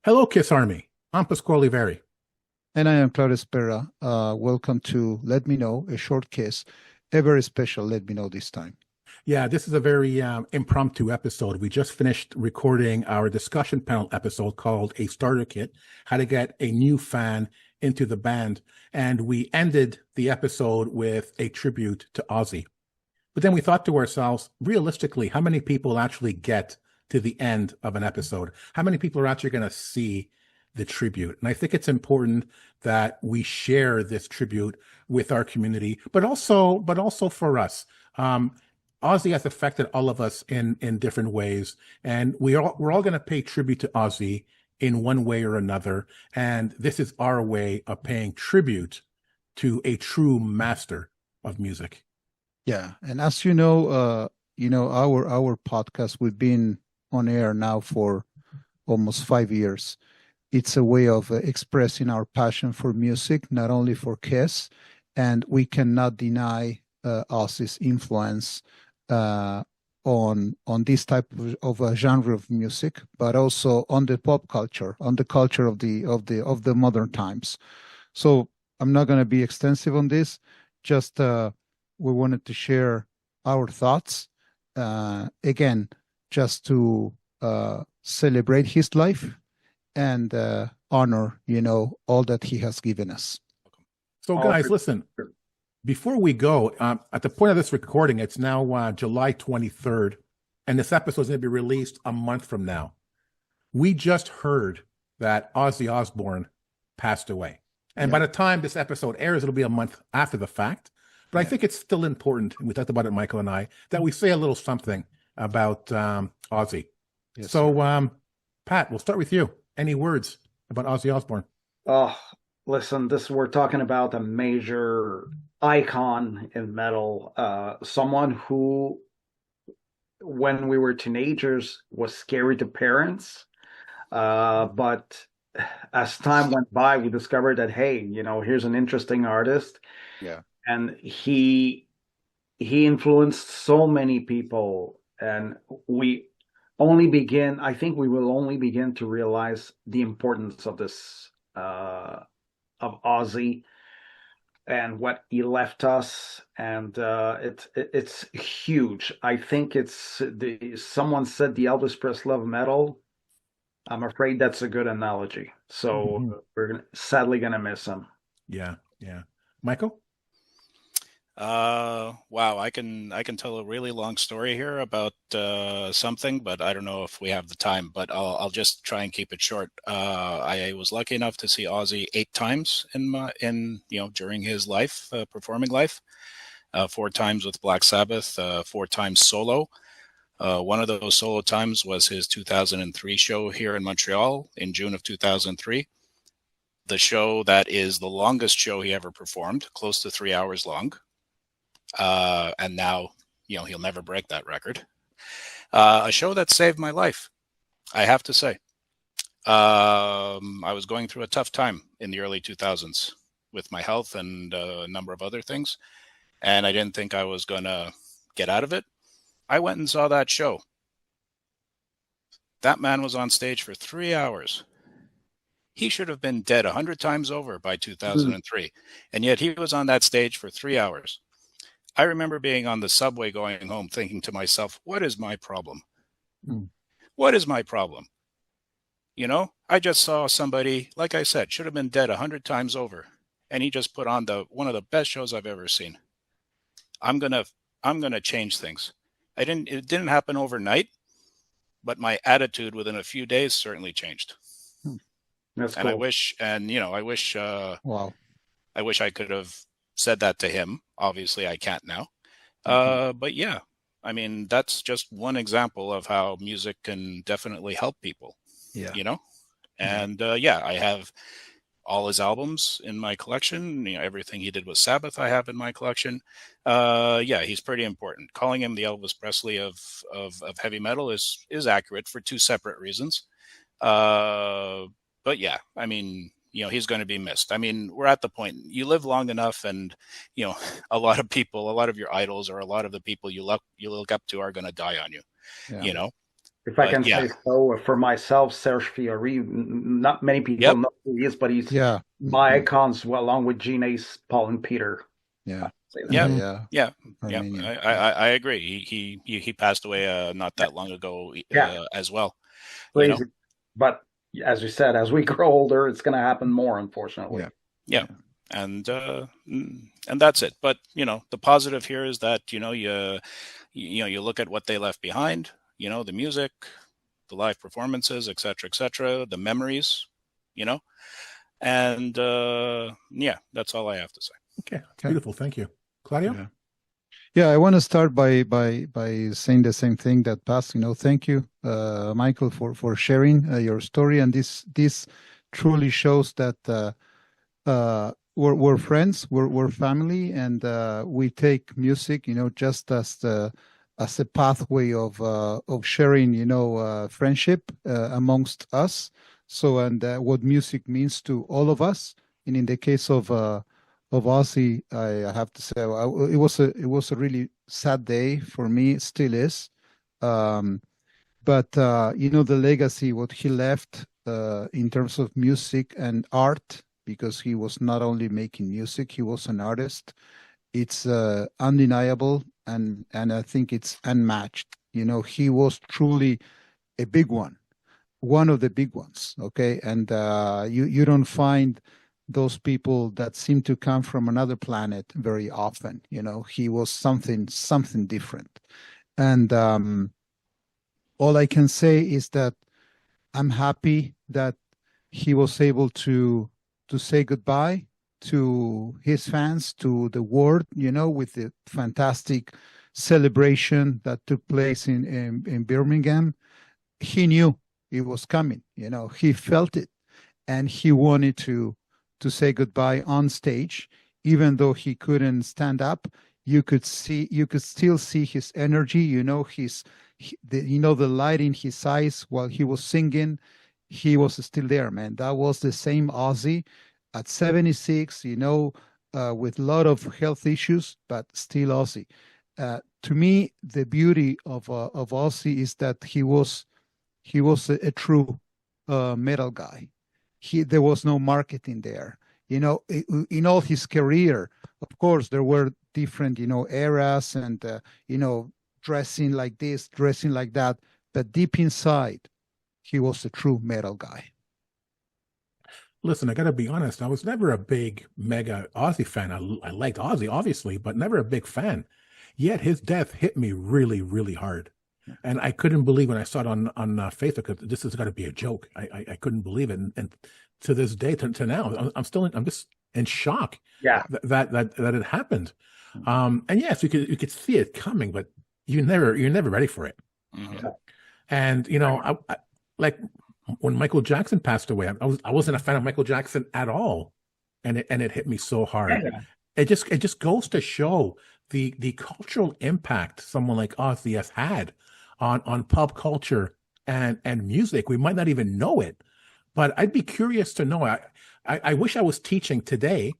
Hello, Kiss Army. I'm Pasquale Veri. And I am Claudio Spera. Welcome to Let Me Know, a short case, a very special Let Me Know this time. Yeah, this is a very impromptu episode. We just finished recording our discussion panel episode called A Starter Kit, How to Get a New Fan into the Band. And we ended the episode with a tribute to Ozzy. But then we thought to ourselves, realistically, how many people actually get to the end of an episode? How many people are actually going to see the tribute? And I think it's important that we share this tribute with our community, but also for us. Ozzy has affected all of us in different ways, and we're all going to pay tribute to Ozzy in one way or another. And this is our way of paying tribute to a true master of music. Yeah, and as our podcast, we've been on air now for almost 5 years. It's a way of expressing our passion for music, not only for Kiss, and we cannot deny Ozzy's influence uh, on this type of a genre of music, but also on the pop culture, on the culture of the modern times. So I'm not going to be extensive on this. Just we wanted to share our thoughts again, just to celebrate his life and honor, all that he has given us. So, guys, listen, before we go, at the point of this recording, it's now July 23rd, and this episode is going to be released a month from now. We just heard that Ozzy Osbourne passed away. And by the time this episode airs, it'll be a month after the fact. But I think it's still important, and we talked about it, Michael and I, that we say a little something about Ozzy. Yes, so, Pat, we'll start with you. Any words about Ozzy Osbourne? Oh, listen, this we're talking about a major icon in metal. Someone who, when we were teenagers, was scary to parents. But as time went by, we discovered that, hey, here's an interesting artist. Yeah. And he influenced so many people, and I think we will only begin to realize the importance of this of Ozzy and what he left us, and it's huge. I think someone said the Elvis Presley of metal. I'm afraid that's a good analogy. So we're sadly gonna miss him. Yeah, yeah. Michael? Wow, I can tell a really long story here about something, but I don't know if we have the time, but I'll just try and keep it short. I was lucky enough to see Ozzy 8 times during his life, performing life. 4 times with Black Sabbath, 4 times solo. One of those solo times was his 2003 show here in Montreal in June of 2003. The show that is the longest show he ever performed, close to 3 hours long. And now, he'll never break that record. A show that saved my life, I have to say. I was going through a tough time in the early 2000s with my health and a number of other things, and I didn't think I was going to get out of it. I went and saw that show. That man was on stage for 3 hours. He should have been dead 100 times over by 2003, and yet he was on that stage for 3 hours. I remember being on the subway going home thinking to myself, what is my problem? What is my problem? I just saw somebody, like I said, should have been dead 100 times over, and he just put on one of the best shows I've ever seen. I'm gonna change things. It didn't happen overnight, but my attitude within a few days certainly changed. That's and cool. Wow. I wish I could have said that to him. Obviously, I can't now. But yeah, I mean, that's just one example of how music can definitely help people. Yeah. And I have all his albums in my collection. Everything he did with Sabbath, I have in my collection. He's pretty important. Calling him the Elvis Presley of heavy metal is accurate for two separate reasons. But yeah, I mean, he's going to be missed. I mean, we're at the point, you live long enough, and, a lot of people, a lot of your idols, or a lot of the people you look up to are going to die on you, Yeah. If I But can yeah, say so, for myself, Serge Fiori, not many people yep, know who he is, but he's Yeah. my icons, well, along with Gene Ace, Paul, and Peter. Yeah. Say that. yeah, Yeah. Yeah. yeah, yeah. Armenian. I agree. He passed away not that long ago Yeah, as well. You know. crazy. But as you said, as we grow older, it's going to happen more, unfortunately. Yeah. Yeah. And that's it. But the positive here is that you look at what they left behind. The music, the live performances, etc., the memories. And yeah, that's all I have to say. Okay, beautiful. Thank you, Claudio. Yeah. Yeah, I want to start by saying the same thing that Paz. Thank you, Michael, for sharing your story, and this truly shows that we're friends, we're family, and we take music, just as a pathway of sharing, friendship amongst us. So, and what music means to all of us, and in the case of Ozzy, I have to say, it was a really sad day for me. It still is. But the legacy, what he left in terms of music and art, because he was not only making music, he was an artist. It's undeniable, and I think it's unmatched. He was truly a big one of the big ones. Okay, and you don't find those people that seem to come from another planet very often. He was something different, and all I can say is that I'm happy that he was able to say goodbye to his fans, to the world, with the fantastic celebration that took place in Birmingham. He knew it was coming, he felt it, and he wanted to say goodbye on stage, even though he couldn't stand up. You could still see his energy, the light in his eyes while he was singing. He was still there, man. That was the same Ozzy at 76, with a lot of health issues, but still Ozzy. To me, the beauty of Ozzy is that he was a true metal guy. There was no marketing there. In all his career, of course, there were different, eras and, dressing like this, dressing like that. But deep inside, he was a true metal guy. Listen, I got to be honest. I was never a big mega Ozzy fan. I liked Ozzy, obviously, but never a big fan. Yet his death hit me really, really hard. And I couldn't believe when I saw it on Facebook, this has got to be a joke. I couldn't believe it. And to this day, to now, I'm just in shock. Yeah. That it happened. And yes, you could see it coming, but you're never ready for it. Mm-hmm. And I like when Michael Jackson passed away, I wasn't a fan of Michael Jackson at all, and it hit me so hard. Yeah. It just goes to show the cultural impact someone like Ozzy has had on pop culture and music. We might not even know it, but I'd be curious to know. I wish I was teaching today,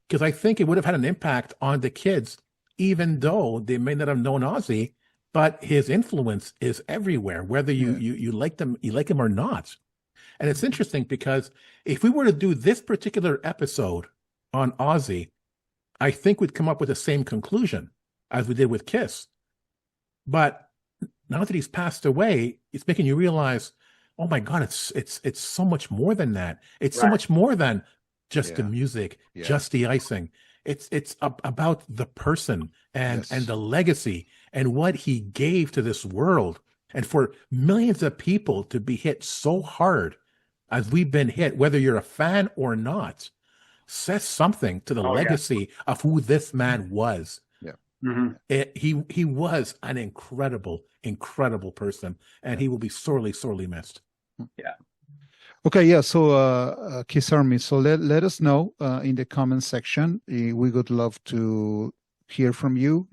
because I think it would have had an impact on the kids, even though they may not have known Ozzy, but his influence is everywhere, whether you like him or not. And it's interesting because if we were to do this particular episode on Ozzy, I think we'd come up with the same conclusion as we did with Kiss. But now that he's passed away, it's making you realize, oh my God, it's so much more than that. It's so much more than just the music, just the icing. It's about the person and the legacy and what he gave to this world. And for millions of people to be hit so hard as we've been hit, whether you're a fan or not, says something to the legacy of who this man was. Yeah. Mm-hmm. He was an incredible person, and he will be sorely, sorely missed. Yeah. Okay, yeah. So, Kiss Army. So let us know in the comment section. We would love to hear from you.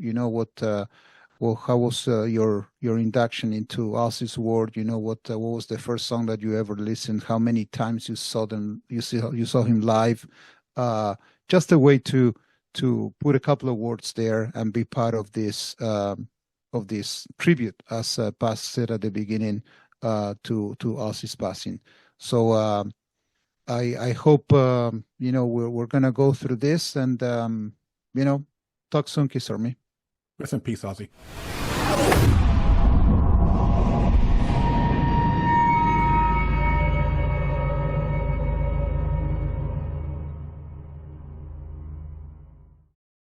How was your induction into Ozzy's world? What was the first song that you ever listened? How many times you saw him live? Just a way to put a couple of words there and be part of this of this tribute, as Paz said at the beginning, to Ozzy's passing. So I hope we're gonna go through this, and talk soon, Kiss Army. Rest in peace, Ozzy.